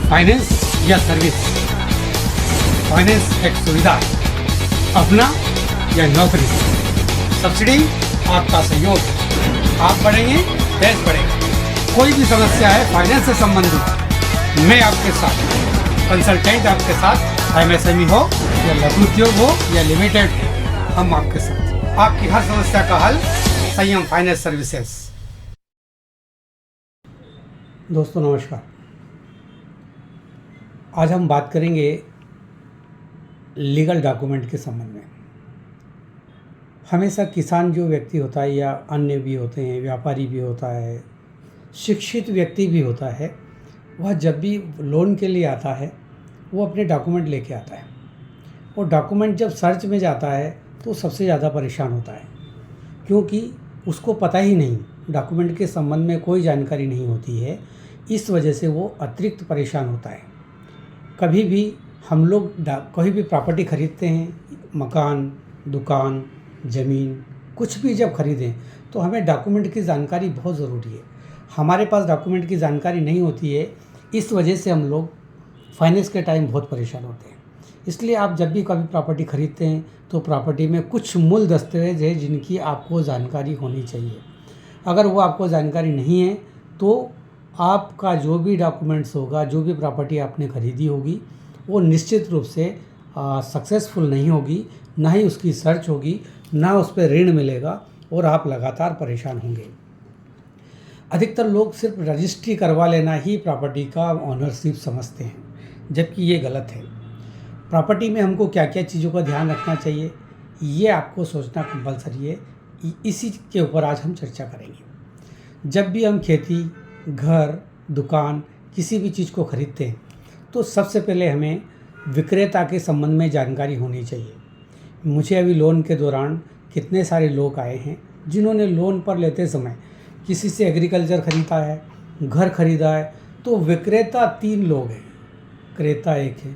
Finance या service. Finance एक सुविधा, अपना या नौकरी। सब्सिडी आपका सहयोग। आप बढ़ेंगे, देश बढ़ेगा। कोई भी समस्या है फाइनेंस से संबंधित, मैं आपके साथ, कंसल्टेंट आपके साथ। एमएसएमई हो या लघु उद्योग हो या लिमिटेड, हम आपके साथ। आपकी हर समस्या का हल संयम फाइनेंस सर्विसेज। दोस्तों नमस्कार। आज हम बात करेंगे लीगल डॉक्यूमेंट के संबंध में। हमेशा किसान जो व्यक्ति होता है या अन्य भी होते हैं, व्यापारी भी होता है, शिक्षित व्यक्ति भी होता है, वह जब भी लोन के लिए आता है वो अपने डॉक्यूमेंट लेके आता है। और डॉक्यूमेंट जब सर्च में जाता है तो सबसे ज़्यादा परेशान होता है, क्योंकि उसको पता ही नहीं, डॉक्यूमेंट के संबंध में कोई जानकारी नहीं होती है। इस वजह से वो अतिरिक्त परेशान होता है। कभी भी हम लोग कोई भी प्रॉपर्टी खरीदते हैं, मकान, दुकान, ज़मीन, कुछ भी जब खरीदें तो हमें डॉक्यूमेंट की जानकारी बहुत ज़रूरी है। हमारे पास डॉक्यूमेंट की जानकारी नहीं होती है, इस वजह से हम लोग फाइनेंस के टाइम बहुत परेशान होते हैं। इसलिए आप जब भी कभी प्रॉपर्टी खरीदते हैं तो प्रॉपर्टी में कुछ मूल दस्तावेज है जिनकी आपको जानकारी होनी चाहिए। अगर वो आपको जानकारी नहीं है तो आपका जो भी डॉक्यूमेंट्स होगा, जो भी प्रॉपर्टी आपने खरीदी होगी, वो निश्चित रूप से सक्सेसफुल नहीं होगी, ना ही उसकी सर्च होगी, ना उस पर ऋण मिलेगा और आप लगातार परेशान होंगे। अधिकतर लोग सिर्फ रजिस्ट्री करवा लेना ही प्रॉपर्टी का ऑनरशिप समझते हैं, जबकि ये गलत है। प्रॉपर्टी में हमको क्या क्या चीज़ों का ध्यान रखना चाहिए, ये आपको सोचना कंपलसरी है। इसी के ऊपर आज हम चर्चा करेंगे। जब भी हम खेती, घर, दुकान, किसी भी चीज़ को खरीदते हैं तो सबसे पहले हमें विक्रेता के संबंध में जानकारी होनी चाहिए। मुझे अभी लोन के दौरान कितने सारे लोग आए हैं जिन्होंने लोन पर लेते समय किसी से एग्रीकल्चर खरीदा है, घर खरीदा है, तो विक्रेता 3 लोग हैं, क्रेता 1 है,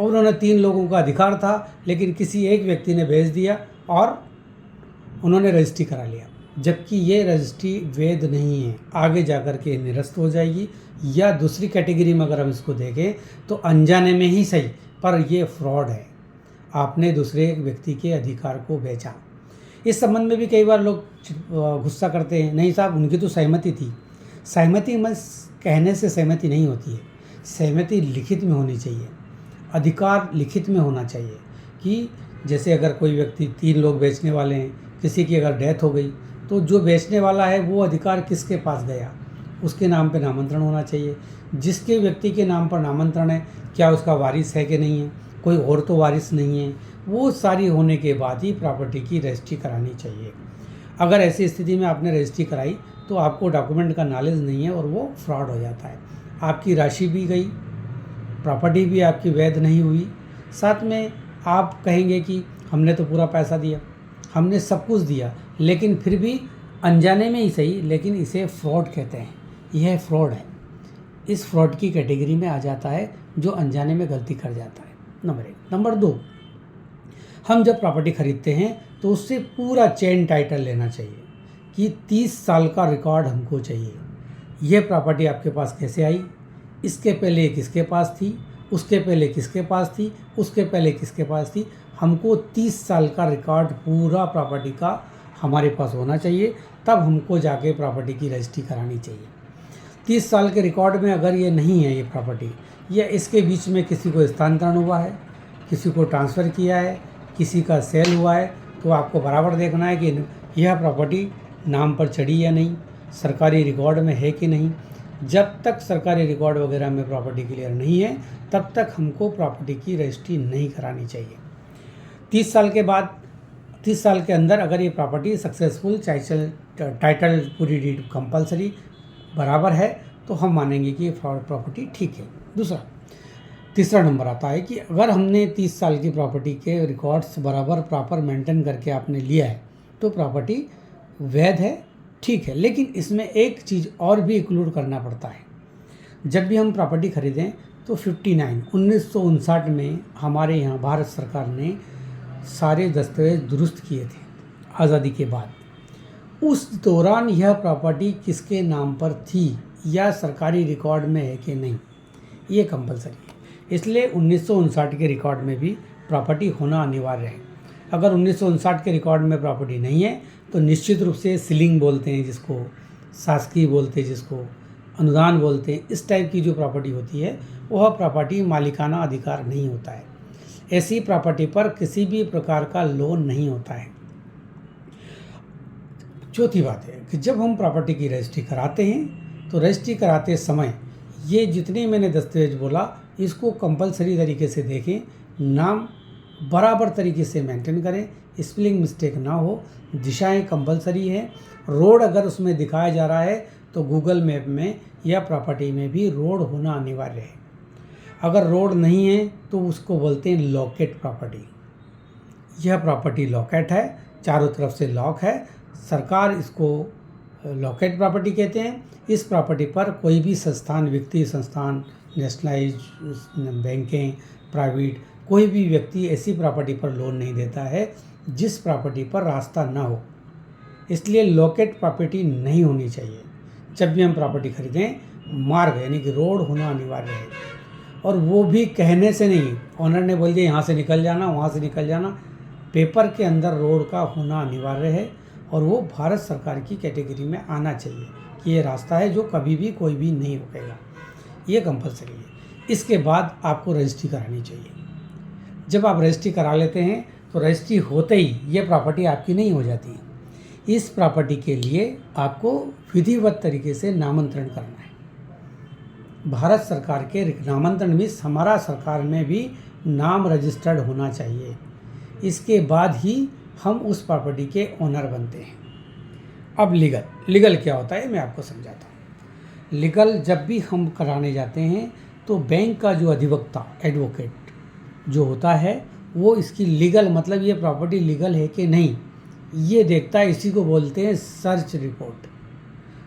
और उन्होंने 3 लोगों का अधिकार था, लेकिन किसी एक व्यक्ति ने भेज दिया और उन्होंने रजिस्ट्री करा लिया, जबकि ये रजिस्ट्री वैध नहीं है। आगे जाकर के निरस्त हो जाएगी, या दूसरी कैटेगरी में अगर हम इसको देखें तो अनजाने में ही सही, पर ये फ्रॉड है। आपने दूसरे व्यक्ति के अधिकार को बेचा। इस संबंध में भी कई बार लोग गुस्सा करते हैं, नहीं साहब उनकी तो सहमति थी। सहमति में कहने से सहमति नहीं होती है, सहमति लिखित में होनी चाहिए, अधिकार लिखित में होना चाहिए। कि जैसे अगर कोई व्यक्ति 3 लोग बेचने वाले हैं, किसी की अगर डेथ हो गई तो जो बेचने वाला है वो अधिकार किसके पास गया, उसके नाम पे नामांतरण होना चाहिए। जिसके व्यक्ति के नाम पर नामांतरण है, क्या उसका वारिस है कि नहीं है, कोई और तो वारिस नहीं है, वो सारी होने के बाद ही प्रॉपर्टी की रजिस्ट्री करानी चाहिए। अगर ऐसी स्थिति में आपने रजिस्ट्री कराई तो आपको डॉक्यूमेंट का नॉलेज नहीं है और वो फ्रॉड हो जाता है। आपकी राशि भी गई, प्रॉपर्टी भी आपकी वैध नहीं हुई, साथ में आप कहेंगे कि हमने तो पूरा पैसा दिया, हमने सब कुछ दिया, लेकिन फिर भी अनजाने में ही सही, लेकिन इसे फ्रॉड कहते हैं। यह फ्रॉड है, इस फ्रॉड की कैटेगरी में आ जाता है जो अनजाने में गलती कर जाता है। नंबर 1। नंबर 2, हम जब प्रॉपर्टी खरीदते हैं तो उससे पूरा चेन टाइटल लेना चाहिए कि 30 साल का रिकॉर्ड हमको चाहिए। यह प्रॉपर्टी आपके पास कैसे आई, इसके पहले किसके पास थी, उसके पहले किसके पास थी, उसके पहले किसके पास थी। हमको 30 साल का रिकॉर्ड पूरा प्रॉपर्टी का हमारे पास होना चाहिए, तब हमको जाके प्रॉपर्टी की रजिस्ट्री करानी चाहिए। 30 साल के रिकॉर्ड में अगर ये नहीं है, ये प्रॉपर्टी, या इसके बीच में किसी को स्थानांतरण हुआ है, किसी को ट्रांसफ़र किया है, किसी का सेल हुआ है, तो आपको बराबर देखना है कि यह प्रॉपर्टी नाम पर चढ़ी या नहीं, सरकारी रिकॉर्ड में है कि नहीं। जब तक सरकारी रिकॉर्ड वगैरह में प्रॉपर्टी क्लियर नहीं है, तब तक हमको प्रॉपर्टी की रजिस्ट्री नहीं करानी चाहिए। 30 साल के बाद, 30 साल के अंदर अगर ये प्रॉपर्टी सक्सेसफुल, टाइटल पूरी डीड कंपलसरी बराबर है, तो हम मानेंगे कि ये प्रॉपर्टी ठीक है। तीसरा नंबर आता है कि अगर हमने 30 साल की प्रॉपर्टी के रिकॉर्ड्स बराबर प्रॉपर मेंटेन करके आपने लिया है तो प्रॉपर्टी वैध है, ठीक है। लेकिन इसमें एक चीज़ और भी इंक्लूड करना पड़ता है। जब भी हम प्रॉपर्टी खरीदें तो 1959 में हमारे यहाँ भारत सरकार ने सारे दस्तावेज दुरुस्त किए थे आज़ादी के बाद। उस दौरान यह प्रॉपर्टी किसके नाम पर थी या सरकारी रिकॉर्ड में है कि नहीं, ये कंपलसरी है। इसलिए 1959 के रिकॉर्ड में भी प्रॉपर्टी होना अनिवार्य है। अगर 1959 के रिकॉर्ड में प्रॉपर्टी नहीं है तो निश्चित रूप से सीलिंग बोलते हैं जिसको, शासकीय बोलते हैं जिसको, अनुदान बोलते हैं, इस टाइप की जो प्रॉपर्टी होती है वह प्रॉपर्टी मालिकाना अधिकार नहीं होता है। ऐसी प्रॉपर्टी पर किसी भी प्रकार का लोन नहीं होता है। चौथी बात है कि जब हम प्रॉपर्टी की रजिस्ट्री कराते हैं तो रजिस्ट्री कराते समय ये जितने मैंने दस्तावेज बोला इसको कंपलसरी तरीके से देखें, नाम बराबर तरीके से मेंटेन करें, स्पेलिंग मिस्टेक ना हो, दिशाएं कंपलसरी है, रोड अगर उसमें दिखाया जा रहा है तो गूगल मैप में या प्रॉपर्टी में भी रोड होना अनिवार्य है। अगर रोड नहीं है तो उसको बोलते हैं लॉकेट प्रॉपर्टी। यह प्रॉपर्टी लॉकेट है, चारों तरफ से लॉक है, सरकार इसको लॉकेट प्रॉपर्टी कहते हैं। इस प्रॉपर्टी पर कोई भी संस्थान, वित्तीय संस्थान, नेशनलाइज बैंकें, प्राइवेट, कोई भी व्यक्ति ऐसी प्रॉपर्टी पर लोन नहीं देता है जिस प्रॉपर्टी पर रास्ता ना हो। इसलिए लॉकेट प्रॉपर्टी नहीं होनी चाहिए। जब भी हम प्रॉपर्टी खरीदें मार्ग यानी कि रोड होना अनिवार्य है, और वो भी कहने से नहीं, ऑनर ने बोल दिया यहाँ से निकल जाना, वहाँ से निकल जाना, पेपर के अंदर रोड का होना अनिवार्य है और वो भारत सरकार की कैटेगरी में आना चाहिए कि ये रास्ता है जो कभी भी कोई भी नहीं रुकेगा। ये कंपलसरी है। इसके बाद आपको रजिस्ट्री करानी चाहिए। जब आप रजिस्ट्री करा लेते हैं तो रजिस्ट्री होते ही ये प्रॉपर्टी आपकी नहीं हो जाती। इस प्रॉपर्टी के लिए आपको विधिवत तरीके से नामांतरण करना है। भारत सरकार के नामांतरण में हमारा सरकार में भी नाम रजिस्टर्ड होना चाहिए। इसके बाद ही हम उस प्रॉपर्टी के ओनर बनते हैं। अब लीगल क्या होता है मैं आपको समझाता हूँ। लीगल जब भी हम कराने जाते हैं तो बैंक का जो अधिवक्ता, एडवोकेट जो होता है वो इसकी लीगल मतलब ये प्रॉपर्टी लीगल है कि नहीं ये देखता है। इसी को बोलते हैं सर्च रिपोर्ट।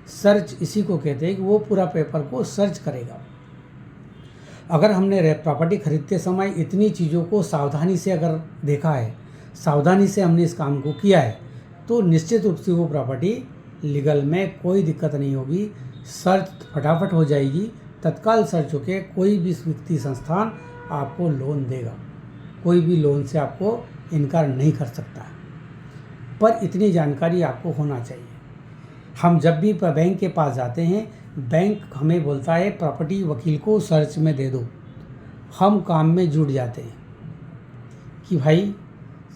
सर्च इसी को कहते हैं कि वो पूरा पेपर को सर्च करेगा। अगर हमने प्रॉपर्टी खरीदते समय इतनी चीज़ों को सावधानी से अगर देखा है, सावधानी से हमने इस काम को किया है, तो निश्चित रूप से वो प्रॉपर्टी लीगल में कोई दिक्कत नहीं होगी। सर्च फटाफट हो जाएगी, तत्काल सर्च होकर कोई भी वित्तीय संस्थान आपको लोन देगा। कोई भी लोन से आपको इनकार नहीं कर सकता है, पर इतनी जानकारी आपको होना चाहिए। हम जब भी बैंक के पास जाते हैं, बैंक हमें बोलता है प्रॉपर्टी वकील को सर्च में दे दो। हम काम में जुट जाते हैं कि भाई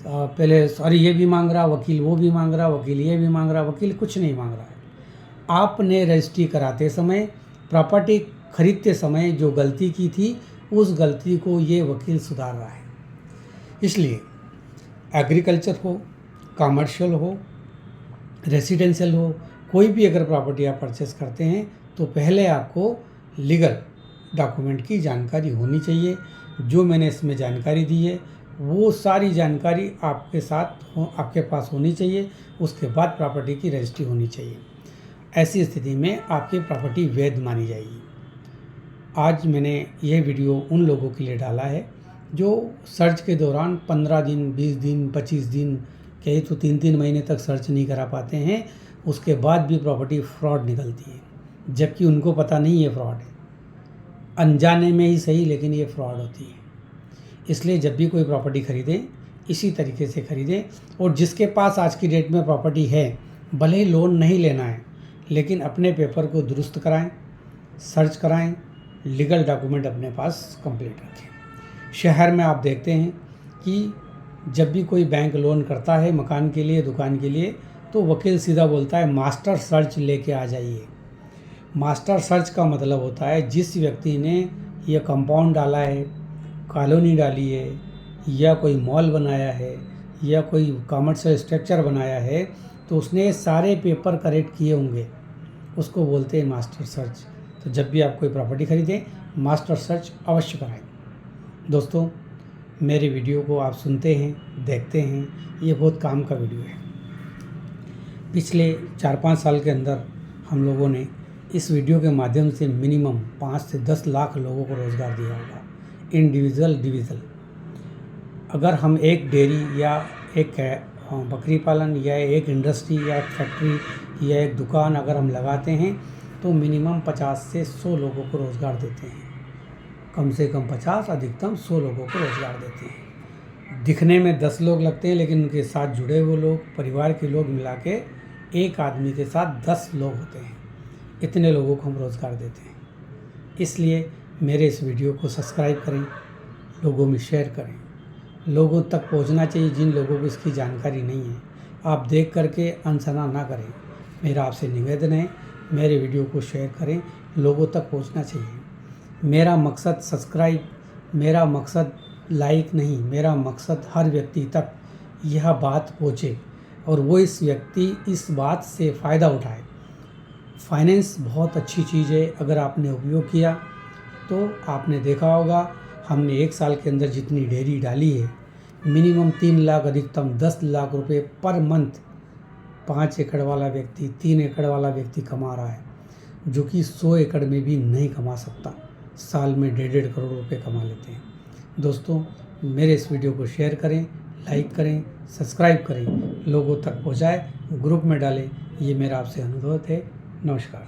पहले सॉरी ये भी मांग रहा वकील, वो भी मांग रहा वकील, ये भी मांग रहा वकील, कुछ नहीं मांग रहा है। आपने रजिस्ट्री कराते समय, प्रॉपर्टी खरीदते समय जो गलती की थी उस गलती को ये वकील सुधार रहा है। इसलिए एग्रीकल्चर हो, कमर्शियल हो, रेसिडेंशियल हो, कोई भी अगर प्रॉपर्टी आप परचेस करते हैं तो पहले आपको लीगल डॉक्यूमेंट की जानकारी होनी चाहिए। जो मैंने इसमें जानकारी दी है वो सारी जानकारी आपके साथ आपके पास होनी चाहिए। उसके बाद प्रॉपर्टी की रजिस्ट्री होनी चाहिए। ऐसी स्थिति में आपकी प्रॉपर्टी वैध मानी जाएगी। आज मैंने ये वीडियो उन लोगों के लिए डाला है जो सर्च के दौरान 15 दिन, 20 दिन, 25 दिन, कहीं तो 3-3 महीने तक सर्च नहीं करा पाते हैं। उसके बाद भी प्रॉपर्टी फ्रॉड निकलती है, जबकि उनको पता नहीं ये फ्रॉड है। अनजाने में ही सही, लेकिन ये फ्रॉड होती है। इसलिए जब भी कोई प्रॉपर्टी खरीदें इसी तरीके से खरीदें। और जिसके पास आज की डेट में प्रॉपर्टी है, भले ही लोन नहीं लेना है, लेकिन अपने पेपर को दुरुस्त कराएं, सर्च कराएं, लीगल डॉक्यूमेंट अपने पास कंप्लीट रखें। शहर में आप देखते हैं कि जब भी कोई बैंक लोन करता है मकान के लिए, दुकान के लिए, तो वकील सीधा बोलता है मास्टर सर्च लेके आ जाइए। मास्टर सर्च का मतलब होता है जिस व्यक्ति ने यह कंपाउंड डाला है, कॉलोनी डाली है, या कोई मॉल बनाया है, या कोई कमर्शियल स्ट्रक्चर बनाया है, तो उसने सारे पेपर करेक्ट किए होंगे, उसको बोलते हैं मास्टर सर्च। तो जब भी आप कोई प्रॉपर्टी खरीदें मास्टर सर्च अवश्य कराएं। दोस्तों, मेरे वीडियो को आप सुनते हैं, देखते हैं, ये बहुत काम का वीडियो है। पिछले 4-5 साल के अंदर हम लोगों ने इस वीडियो के माध्यम से मिनिमम 5 से 10 लाख लोगों को रोज़गार दिया होगा, इंडिविजुअल। अगर हम एक डेयरी या एक बकरी पालन या एक इंडस्ट्री या एक फैक्ट्री या एक दुकान अगर हम लगाते हैं तो मिनिमम 50 से 100 लोगों को रोज़गार देते हैं। कम से कम 50 अधिकतम 100 लोगों को रोज़गार देते हैं। दिखने में 10 लोग लगते हैं, लेकिन उनके साथ जुड़े हुए लोग, परिवार के लोग मिला के एक आदमी के साथ 10 लोग होते हैं। इतने लोगों को हम रोज़गार देते हैं। इसलिए मेरे इस वीडियो को सब्सक्राइब करें, लोगों में शेयर करें। लोगों तक पहुंचना चाहिए जिन लोगों को इसकी जानकारी नहीं है। आप देख करके अनसुना ना करें। मेरा आपसे निवेदन है, मेरे वीडियो को शेयर करें, लोगों तक पहुंचना चाहिए। मेरा मकसद सब्सक्राइब, मेरा मकसद लाइक नहीं, मेरा मकसद हर व्यक्ति तक यह बात पहुँचे और वो इस व्यक्ति इस बात से फ़ायदा उठाए। फाइनेंस बहुत अच्छी चीज़ है। अगर आपने उपयोग किया तो आपने देखा होगा, हमने 1 साल के अंदर जितनी डेयरी डाली है, मिनिमम 3 लाख अधिकतम 10 लाख रुपए पर मंथ 5 एकड़ वाला व्यक्ति, 3 एकड़ वाला व्यक्ति कमा रहा है, जो कि 100 एकड़ में भी नहीं कमा सकता। साल में 1.5 करोड़ रुपए कमा लेते हैं। दोस्तों, मेरे इस वीडियो को शेयर करें, लाइक करें, सब्सक्राइब करें, लोगों तक पहुँचाएँ, ग्रुप में डालें। ये मेरा आपसे अनुरोध है। नमस्कार।